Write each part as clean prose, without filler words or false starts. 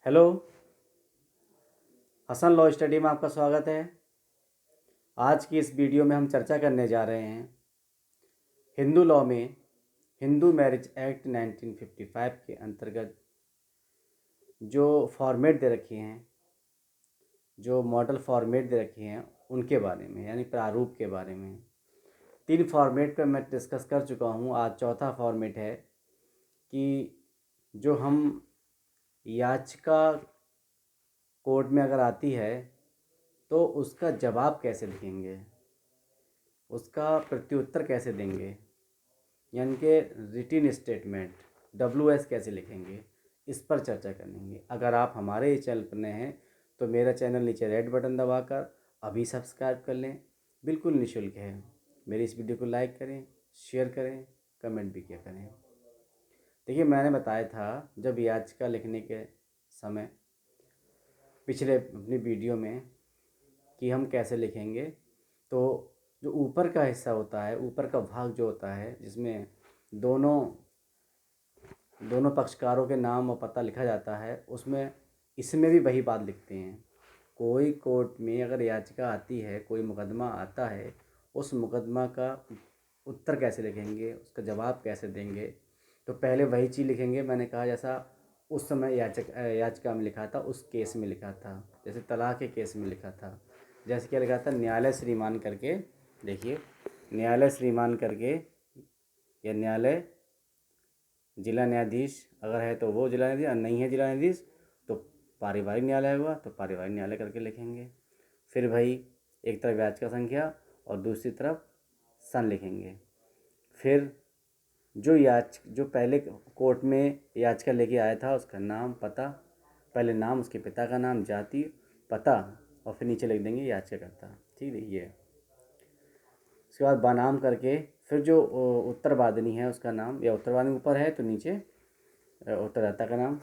Hello. Hasan law study में आपका स्वागत है। आज की इस वीडियो में हम चर्चा करने जा रहे हैं हिंदू लॉ में हिंदू मैरिज एक्ट 1955 के अंतर्गत जो फॉर्मेट दे रखे हैं, जो मॉडल फॉर्मेट दे रखे हैं, उनके बारे में, यानी प्रारूप के बारे में। 3 फॉर्मेट पर मैं डिस्कस कर चुका हूँ। आज चौथा फॉर्मेट है कि जो हम याचिका कोर्ट में अगर आती है तो उसका जवाब कैसे लिखेंगे, उसका प्रत्युत्तर कैसे देंगे, यानी कि रिटिन स्टेटमेंट WS कैसे लिखेंगे, इस पर चर्चा करेंगे। अगर आप हमारे चैनल पर नए हैं तो मेरा चैनल नीचे रेड बटन दबाकर अभी सब्सक्राइब कर लें, बिल्कुल निःशुल्क है। मेरी इस वीडियो को लाइक करें, शेयर करें, कमेंट भी किया करें। देखिए, मैंने बताया था जब याचिका लिखने के समय पिछले अपनी वीडियो में कि हम कैसे लिखेंगे, तो जो ऊपर का हिस्सा होता है, ऊपर का भाग जो होता है, जिसमें दोनों दोनों पक्षकारों के नाम और पता लिखा जाता है, उसमें इसमें भी वही बात लिखते हैं। कोई कोर्ट में अगर याचिका आती है, कोई मुकदमा आता है, उस मुकदमा का उत्तर कैसे लिखेंगे, उसका जवाब कैसे देंगे, तो पहले वही चीज़ लिखेंगे। मैंने कहा जैसा उस समय याचिका में लिखा था, उस केस में लिखा था। जैसे तलाक के केस में लिखा था, जैसे क्या लिखा था, न्यायालय श्रीमान करके। देखिए, न्यायालय श्रीमान करके या न्यायालय जिला न्यायाधीश अगर है तो वो जिला न्यायाधीश, और नहीं है जिला न्यायाधीश तो पारिवारिक न्यायालय हुआ तो पारिवारिक न्यायालय करके लिखेंगे। फिर भाई एक तरफ याचिका संख्या और दूसरी तरफ सन लिखेंगे। फिर जो पहले कोर्ट में याचिका लेके आया था उसका नाम, पता, पहले नाम, उसके पिता का नाम, जाति, पता, और फिर नीचे लिख देंगे याचिकाकर्ता। ठीक है, ये उसके बाद बनाम करके फिर जो उत्तरवादिनी है उसका नाम, या उत्तरवादिनी ऊपर है तो नीचे उत्तरदाता का नाम,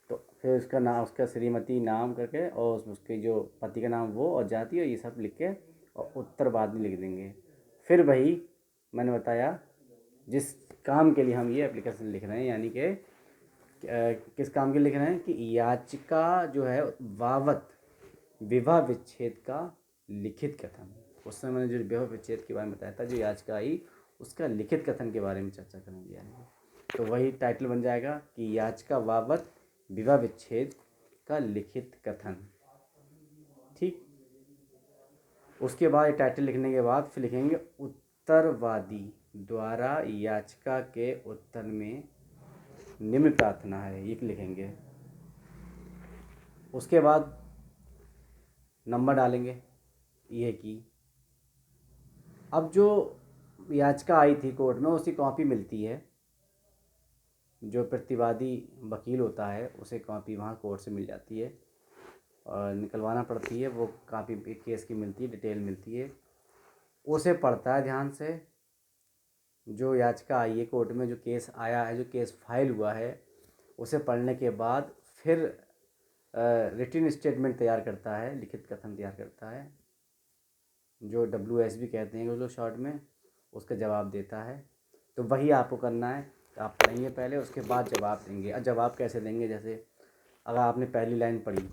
तो फिर उसका नाम, उसका श्रीमती नाम करके, और उसके जो पति का नाम वो, और जाति, और ये सब लिख के और उत्तरवादिनी लिख देंगे। फिर वही मैंने बताया जिस काम के लिए हम ये एप्लीकेशन लिख रहे हैं, यानी कि किस काम के लिए लिख रहे हैं कि याचिका जो है वावत विवाह विच्छेद का लिखित कथन। उस समय मैंने जो विवाह विच्छेद के बारे में बताया था, जो याचिका आई उसका लिखित कथन के बारे में चर्चा करेंगे। यानी तो वही टाइटल बन जाएगा कि याचिका बाबत विवाह विच्छेद का लिखित कथन। ठीक, उसके बाद टाइटल लिखने के बाद फिर लिखेंगे उत्तरवादी द्वारा याचिका के उत्तर में निम्न प्रार्थना है, ये लिखेंगे। उसके बाद नंबर डालेंगे ये की। अब जो याचिका आई थी कोर्ट में उसकी कॉपी मिलती है, जो प्रतिवादी वकील होता है उसे कॉपी वहाँ कोर्ट से मिल जाती है और निकलवाना पड़ती है। वो कॉपी केस की मिलती है, डिटेल मिलती है, उसे पढ़ता है ध्यान से। जो याचिका आई है कोर्ट में, जो केस आया है, जो केस फाइल हुआ है, उसे पढ़ने के बाद फिर रिटिन स्टेटमेंट तैयार करता है, लिखित कथन तैयार करता है, जो WS भी कहते हैं लोग शॉर्ट में, उसका जवाब देता है। तो वही आपको करना है, आप पढ़ेंगे पहले, उसके बाद जवाब देंगे। और जवाब कैसे देंगे, जैसे अगर आपने पहली लाइन पढ़ी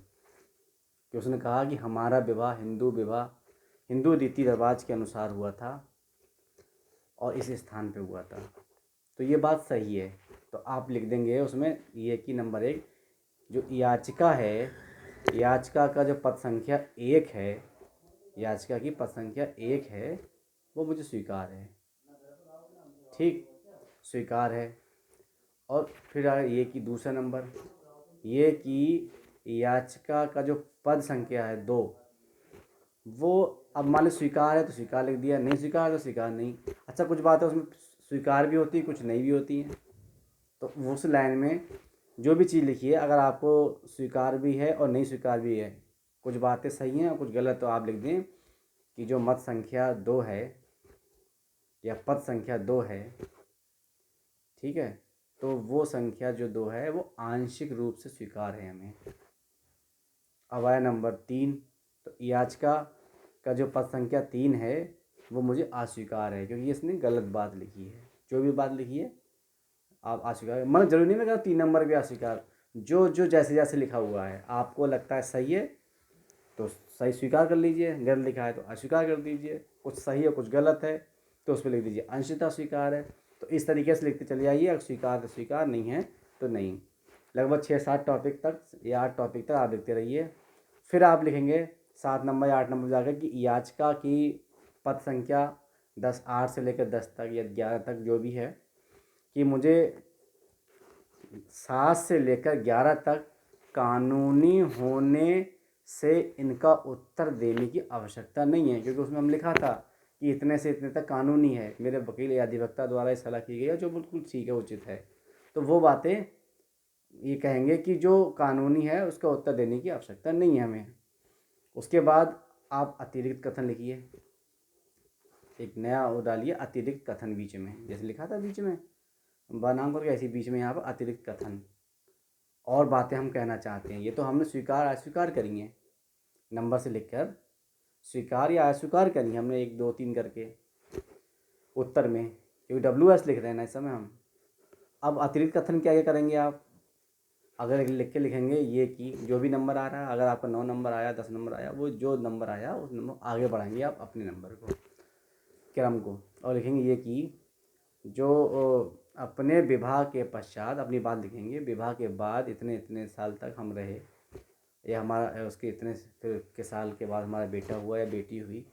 कि उसने कहा कि हमारा विवाह हिंदू रीति रिवाज के अनुसार हुआ था और इस स्थान पे हुआ था, तो ये बात सही है। तो आप लिख देंगे उसमें ये कि नंबर 1, जो याचिका है, याचिका का जो पद संख्या 1 है, याचिका की पद संख्या 1 है, वो मुझे स्वीकार है। ठीक, स्वीकार है। और फिर ये कि दूसरा नंबर, ये कि याचिका का जो पद संख्या है 2, वो अब मान लो स्वीकार है तो स्वीकार लिख दिया, नहीं स्वीकार तो स्वीकार नहीं। अच्छा, कुछ बातें उसमें स्वीकार भी होती है, कुछ नहीं भी होती हैं। तो उस लाइन में जो भी चीज़ लिखी है, अगर आपको स्वीकार भी है और नहीं स्वीकार भी है, कुछ बातें सही हैं और कुछ गलत, तो आप लिख दें कि जो मत संख्या 2 है या पद संख्या 2 है, ठीक है, तो वो संख्या जो 2 है वो आंशिक रूप से स्वीकार है हमें। अब आया नंबर 3, तो याचिका का जो पद संख्या 3 है वो मुझे अस्वीकार है, क्योंकि इसने गलत बात लिखी है। जो भी बात लिखी है आप अस्वीकार, मतलब जरूरी नहीं मैं 3 नंबर भी अस्वीकार, जो जो जैसे जैसे लिखा हुआ है आपको लगता है सही है तो सही स्वीकार कर लीजिए, गलत लिखा है तो अस्वीकार कर दीजिए, कुछ सही है कुछ गलत है तो उस पर लिख दीजिए अंशतः स्वीकार है। तो इस तरीके से लिखते चले जाइए, अगर स्वीकार तो स्वीकार, नहीं है तो नहीं। लगभग 6-7 टॉपिक तक या 8 टॉपिक तक आप लिखते रहिए। फिर आप लिखेंगे 7 नंबर या 8 नंबर जाकर कि याचिका की पद संख्या 8 से लेकर 10 तक या 11 तक जो भी है, कि मुझे 7 से लेकर 11 तक कानूनी होने से इनका उत्तर देने की आवश्यकता नहीं है, क्योंकि उसमें हम लिखा था कि इतने से इतने तक कानूनी है, मेरे वकील या अधिवक्ता द्वारा इस सलाह की गई है, जो बिल्कुल ठीक है उचित है। तो वो बातें ये कहेंगे कि जो कानूनी है उसका उत्तर देने की आवश्यकता नहीं है हमें। उसके बाद आप अतिरिक्त कथन लिखिए, एक नया वो डालिए अतिरिक्त कथन बीच में, जैसे लिखा था बीच में बनाम करके, ऐसी बीच में यहाँ पर अतिरिक्त कथन और बातें हम कहना चाहते हैं। ये तो हमने स्वीकार अस्वीकार करी हैं, नंबर से लिखकर स्वीकार या अस्वीकार करी हमने 1 2 3 करके उत्तर में, क्योंकि WS लिख रहे हैं ना इस समय हम। अब अतिरिक्त कथन क्या करेंगे आप, अगर लिख के लिखेंगे ये कि जो भी नंबर आ रहा है, अगर आपका 9 नंबर आया 10 नंबर आया, वो जो नंबर आया उस नंबर आगे बढ़ाएंगे आप अपने नंबर को, क्रम को, और लिखेंगे ये कि जो अपने विवाह के पश्चात, अपनी बात लिखेंगे, विवाह के बाद इतने इतने साल तक हम रहे, या हमारा उसके इतने फिर के साल के बाद हमारा बेटा हुआ या बेटी हुई।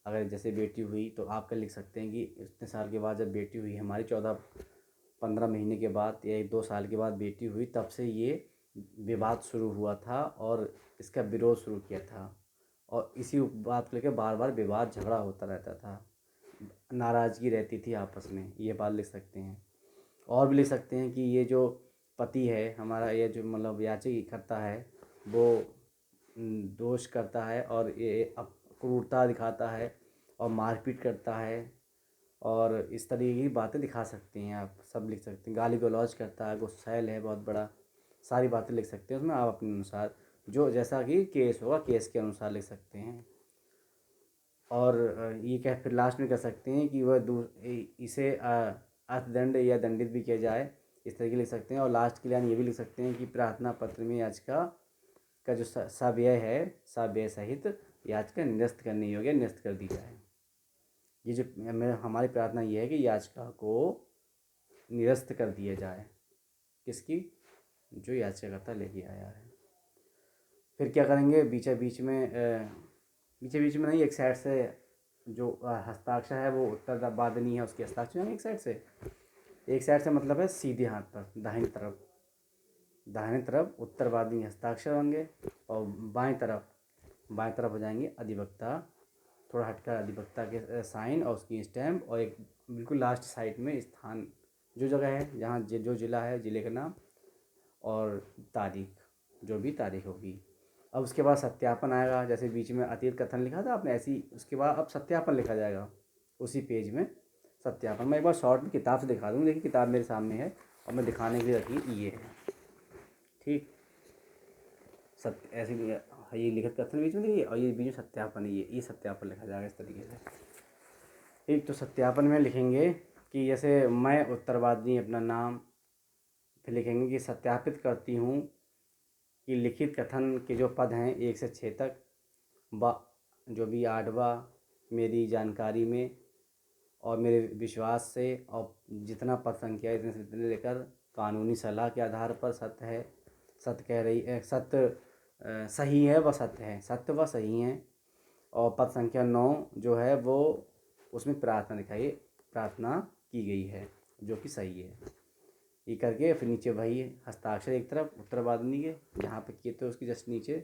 अगर जैसे बेटी हुई तो आप क्या लिख सकते हैं कि इतने साल के बाद जब बेटी हुई हमारी, 14-15 महीने के बाद या 2 साल के बाद बेटी हुई, तब से ये विवाद शुरू हुआ था और इसका विरोध शुरू किया था, और इसी बात को लेकर बार बार विवाद झगड़ा होता रहता था, नाराज़गी रहती थी आपस में, ये बात लिख सकते हैं। और भी लिख सकते हैं कि ये जो पति है हमारा, ये जो मतलब याची करता है, वो दोष करता है और ये क्रूरता दिखाता है और मारपीट करता है, और इस तरीके की बातें दिखा सकते हैं आप, सब लिख सकते हैं। गाली गलौज करता है, गुस्सैल है बहुत बड़ा, सारी बातें लिख सकते हैं उसमें आप अपने अनुसार, जो जैसा कि केस होगा केस के अनुसार लिख सकते हैं। और ये क्या फिर लास्ट में कह सकते हैं कि इसे अर्थदंड या दंडित भी किया जाए, इस तरीके लिख सकते हैं। और लास्ट के लिए हम ये भी लिख सकते हैं कि प्रार्थना पत्र में याचिका का जो सव्यय है, सव्यय सहित याचिका निरस्त करने योग्य निरस्त कर दी जाए। ये जो हमारी प्रार्थना ये है कि याचिका को निरस्त कर दिया जाए, किसकी, जो याचिकाकर्ता लेके आया है। फिर क्या करेंगे, बीच बीच में नहीं, एक साइड से जो हस्ताक्षर है वो उत्तर वादनी है, उसके हस्ताक्षर हैं एक साइड से मतलब है सीधे हाथ पर दाहिनी तरफ उत्तर वादनी हस्ताक्षर होंगे, और बाएं तरफ हो जाएंगे अधिवक्ता, थोड़ा हटकर अधिवक्ता के साइन और उसकी स्टैम्प, और एक बिल्कुल लास्ट साइड में स्थान, जो जगह है जहाँ जो ज़िला है, ज़िले का नाम और तारीख, जो भी तारीख होगी। अब उसके बाद सत्यापन आएगा, जैसे बीच में अतीत कथन लिखा था आपने, ऐसी उसके बाद अब सत्यापन लिखा जाएगा उसी पेज में। सत्यापन मैं एक बार शॉर्ट में किताब से दिखा दूँगा, देखिए किताब मेरे सामने है और मैं दिखाने के लिए रखी ये है, ठीक। सत्य ऐसे ये लिखित कथन बीच में देखिए, और ये बीच में सत्यापन, ये सत्यापन लिखा जाएगा इस तरीके से, ठीक। तो सत्यापन में लिखेंगे कि जैसे मैं उत्तरवादी अपना नाम, फिर लिखेंगे कि सत्यापित करती हूँ कि लिखित कथन के जो पद हैं 1 से 6 तक, जो भी 8वां मेरी जानकारी में और मेरे विश्वास से, और जितना पद संख्या इतने से इतने लेकर कानूनी सलाह के आधार पर सत्य है, सत्य कह रही है, सत्य सही है व सत्य है, सत्य व सही है। और पद संख्या 9 जो है वो उसमें प्रार्थना दिखाई, प्रार्थना की गई है जो कि सही है। ये करके फिर नीचे वही हस्ताक्षर एक तरफ उत्तर वादनी के जहाँ पे किए थे उसकी जस्ट नीचे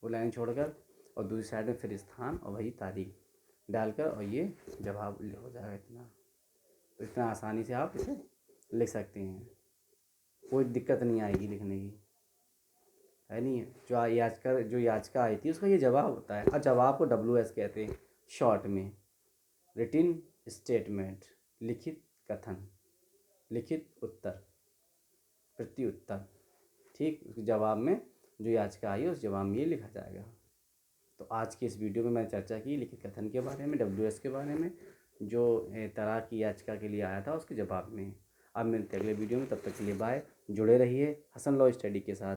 वो लाइन छोड़कर, और दूसरी साइड में फिर स्थान और वही तारीख डालकर, और ये जवाब हो जाएगा इतना। तो इतना आसानी से आप इसे लिख सकते हैं, कोई दिक्कत नहीं आएगी लिखने की, है नहीं है। जो याचिका आई थी उसका ये जवाब होता है, और जवाब को WS कहते हैं शॉर्ट में, रिटिन स्टेटमेंट, लिखित कथन, लिखित उत्तर, प्रति उत्तर, ठीक। उसके जवाब में जो याचिका आई है उस जवाब में ये लिखा जाएगा। तो आज की इस वीडियो में मैंने चर्चा की लिखित कथन के बारे में, WS के बारे में, जो तलाक की याचिका के लिए आया था उसके जवाब में। आप मिलते हैं अगले वीडियो में, तब तक के लिए बाय। जुड़े रहिए हसन लॉ स्टडी के साथ।